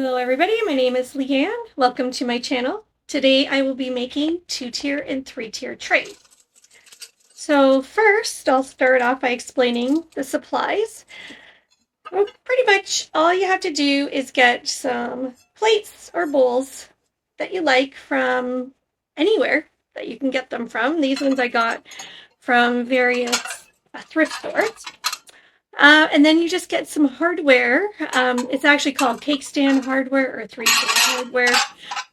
Hello everybody, my name is Leanne. Welcome to my channel. Today I will be making 2-tier and 3-tier trays. So first I'll start off by explaining the supplies. Well, pretty much all you have to do is get some plates or bowls that you like from anywhere that you can get them from. These ones I got from various thrift stores. And then you just get some hardware. It's actually called cake stand hardware or 3-tier hardware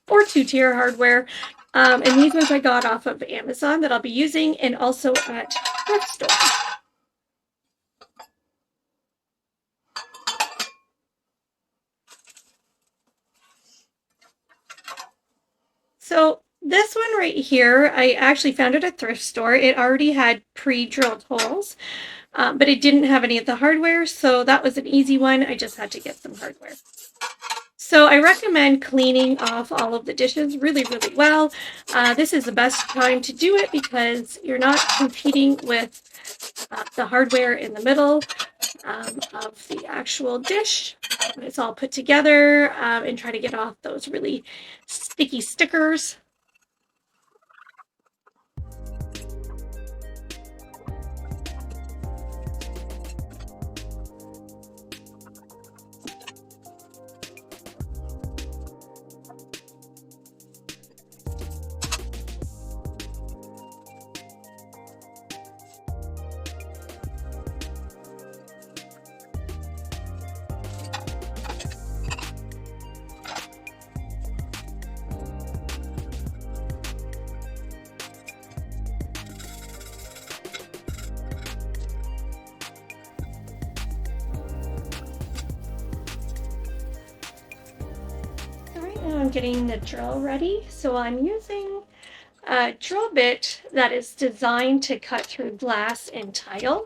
or 2-tier hardware. And these ones I got off of Amazon that I'll be using and also at thrift stores. So this one right here, I actually found at a thrift store. It already had pre-drilled holes, but it didn't have any of the hardware, so that was an easy one. I just had to get some hardware. So I recommend cleaning off all of the dishes really, really well. This is the best time to do it because you're not competing with the hardware in the middle of the actual dish. When it's all put together, and try to get off those really sticky stickers. I'm getting the drill ready, so I'm using a drill bit that is designed to cut through glass and tile.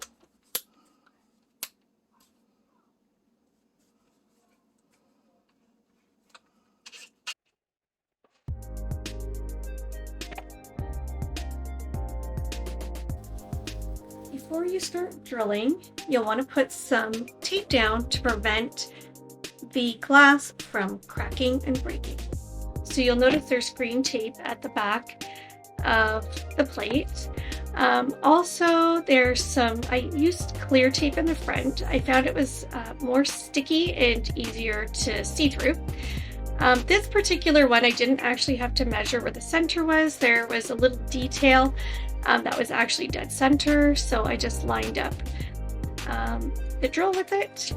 Before you start drilling, you'll want to put some tape down to prevent the glass from cracking and breaking. So you'll notice there's green tape at the back of the plate. Also, there's some, I used clear tape in the front. I found it was more sticky and easier to see through. This particular one, I didn't actually have to measure where the center was. There was a little detail that was actually dead center, so I just lined up the drill with it.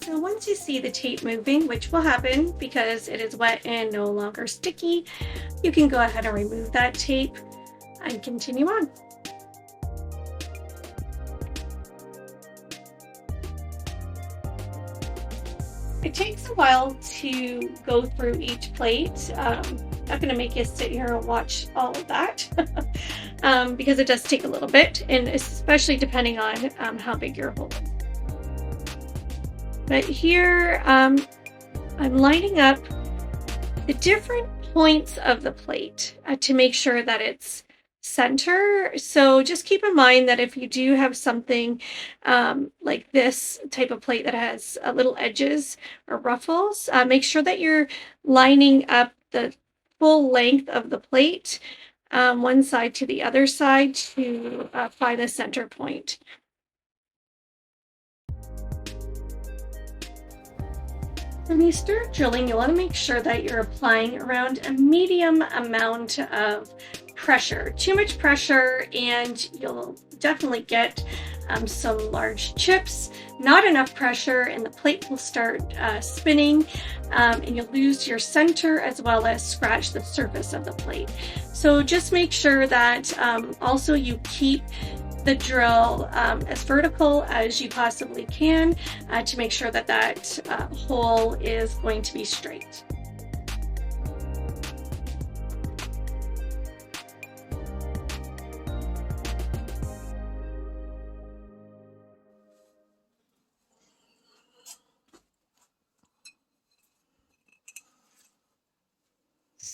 So once you see the tape moving, which will happen because it is wet and no longer sticky, you can go ahead and remove that tape and continue on. It takes a while to go through each plate. I'm not going to make you sit here and watch all of that because it does take a little bit, and especially depending on how big your hole is. But here I'm lining up the different points of the plate to make sure that it's center. So just keep in mind that if you do have something like this type of plate that has little edges or ruffles, make sure that you're lining up the full length of the plate, one side to the other side, to find the center point. When you start drilling, you want to make sure that you're applying around a medium amount of pressure. Too much pressure and you'll definitely get some large chips. Not enough pressure and the plate will start spinning, and you'll lose your center as well as scratch the surface of the plate. So just make sure that also you keep the drill as vertical as you possibly can to make sure that that hole is going to be straight.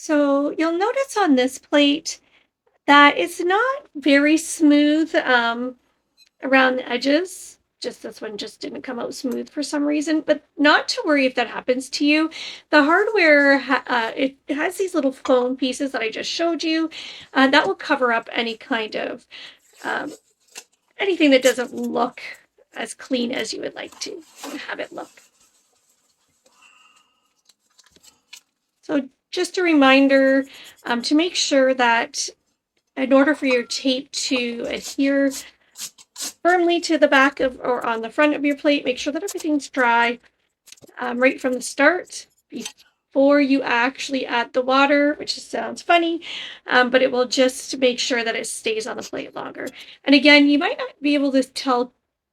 So So you'll notice on this plate that it's not very smooth around the edges. Just this one just didn't come out smooth for some reason, but not to worry if that happens to you. The hardware, it has these little foam pieces that I just showed you. That will cover up any kind of um, anything that doesn't look as clean as you would like to have it look. So just a reminder to make sure that in order for your tape to adhere firmly to the back of or on the front of your plate, make sure that everything's dry right from the start before you actually add the water, which sounds funny, but it will just make sure that it stays on the plate longer. And again, you might not be able to tell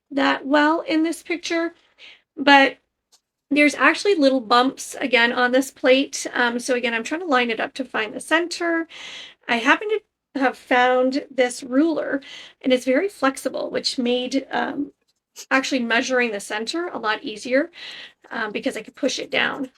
that well in this picture, but there's actually little bumps again on this plate. So again, I'm trying to line it up to find the center. I happen to have found this ruler, and it's very flexible, which made actually measuring the center a lot easier because I could push it down.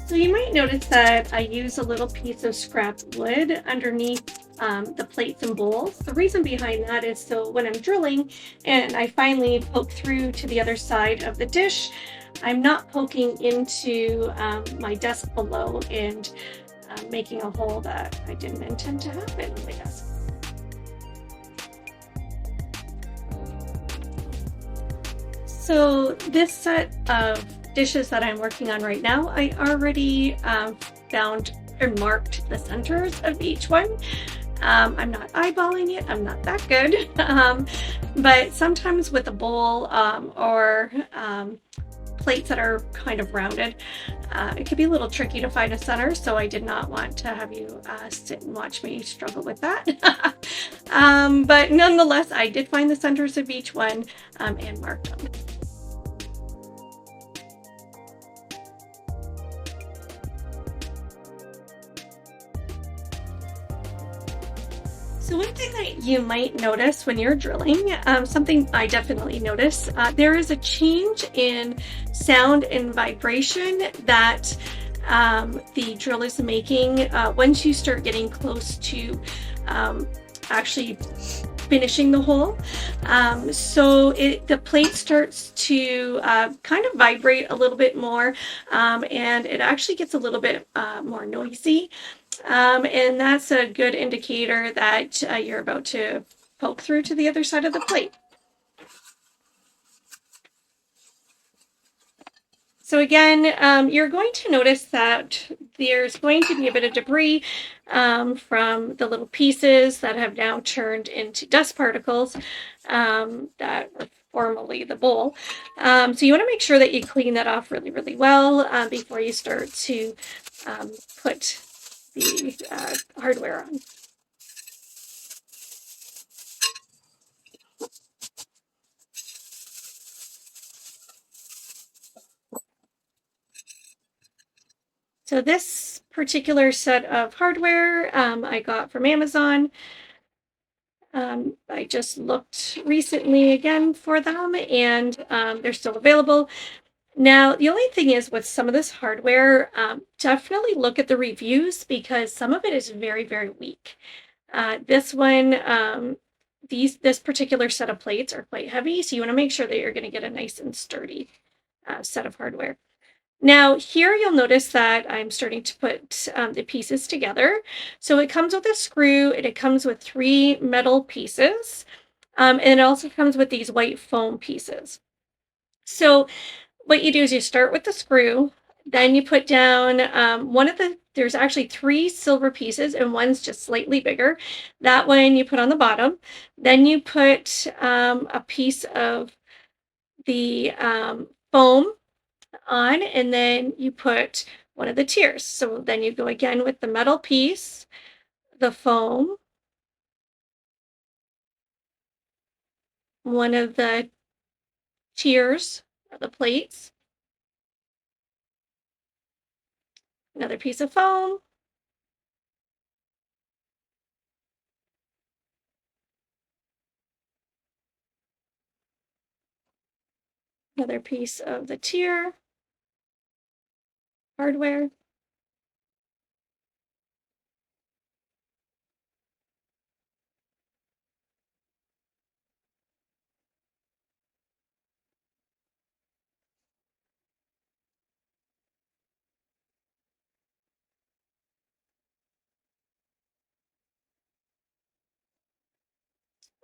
So you might notice that I use a little piece of scrap wood underneath the plates and bowls. The reason behind that is so when I'm drilling and I finally poke through to the other side of the dish, I'm not poking into my desk below and making a hole that I didn't intend to have in my desk. So this set of dishes that I'm working on right now, I already found or marked the centers of each one. I'm not eyeballing it, I'm not that good, but sometimes with a bowl or plates that are kind of rounded, it could be a little tricky to find a center, so I did not want to have you sit and watch me struggle with that. But nonetheless, I did find the centers of each one and marked them. So one thing that you might notice when you're drilling, something I definitely notice, there is a change in sound and vibration that the drill is making once you start getting close to actually finishing the hole. So the plate starts to kind of vibrate a little bit more, and it actually gets a little bit more noisy. And that's a good indicator that you're about to poke through to the other side of the plate. So again, you're going to notice that there's going to be a bit of debris from the little pieces that have now turned into dust particles that were formerly the bowl. So you want to make sure that you clean that off really, really well before you start to put the hardware on. So this particular set of hardware I got from Amazon. I just looked recently again for them, and they're still available. Now, the only thing is with some of this hardware, definitely look at the reviews because some of it is very, very weak. This one, this particular set of plates are quite heavy, so you want to make sure that you're going to get a nice and sturdy set of hardware. Now, here you'll notice that I'm starting to put the pieces together. So it comes with a screw, and it comes with 3 metal pieces, and it also comes with these white foam pieces. So what you do is you start with the screw, Then you put down there's actually 3 silver pieces and one's just slightly bigger. That one you put on the bottom. Then you put a piece of the foam on, and then you put one of the tiers. So then you go again with the metal piece, the foam, one of the tiers, or the plates, another piece of foam, another piece of the tier, hardware,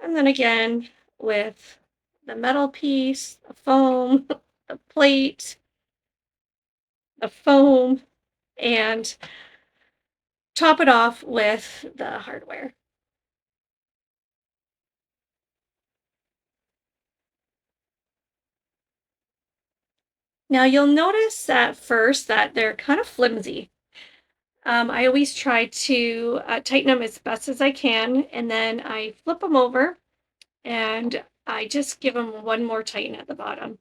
and then again with the metal piece, the foam, the plate, the foam, and top it off with the hardware. Now you'll notice at first that they're kind of flimsy. I always try to tighten them as best as I can, and then I flip them over and I just give them one more tighten at the bottom.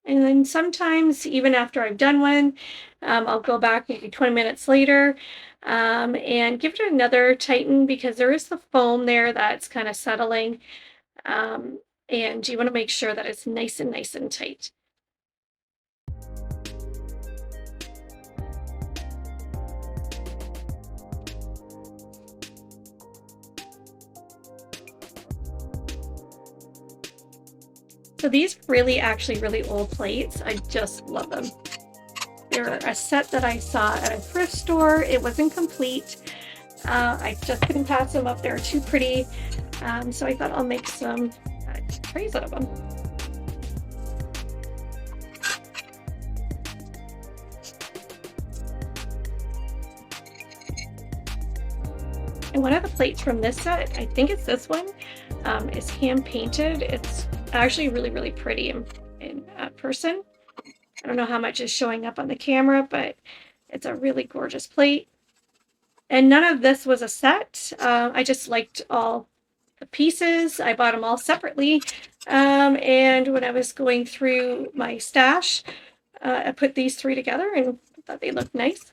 And then sometimes, even after I've done one, I'll go back maybe 20 minutes later and give it another tighten because there is the foam there that's kind of settling. Um, and you want to make sure that it's nice and tight. So these really old plates, I just love them. They're a set that I saw at a thrift store. It wasn't complete. I just couldn't pass them up. They're too pretty. So I thought I'll make some trays out of them. And one of the plates from this set, I think it's this one, is hand painted. It's actually really pretty in person. I don't know how much is showing up on the camera, but it's a really gorgeous plate. And none of this was a set. I just liked all the pieces. I bought them all separately. And when I was going through my stash, I put these 3 together and thought they looked nice.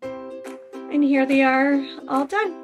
And here they are all done.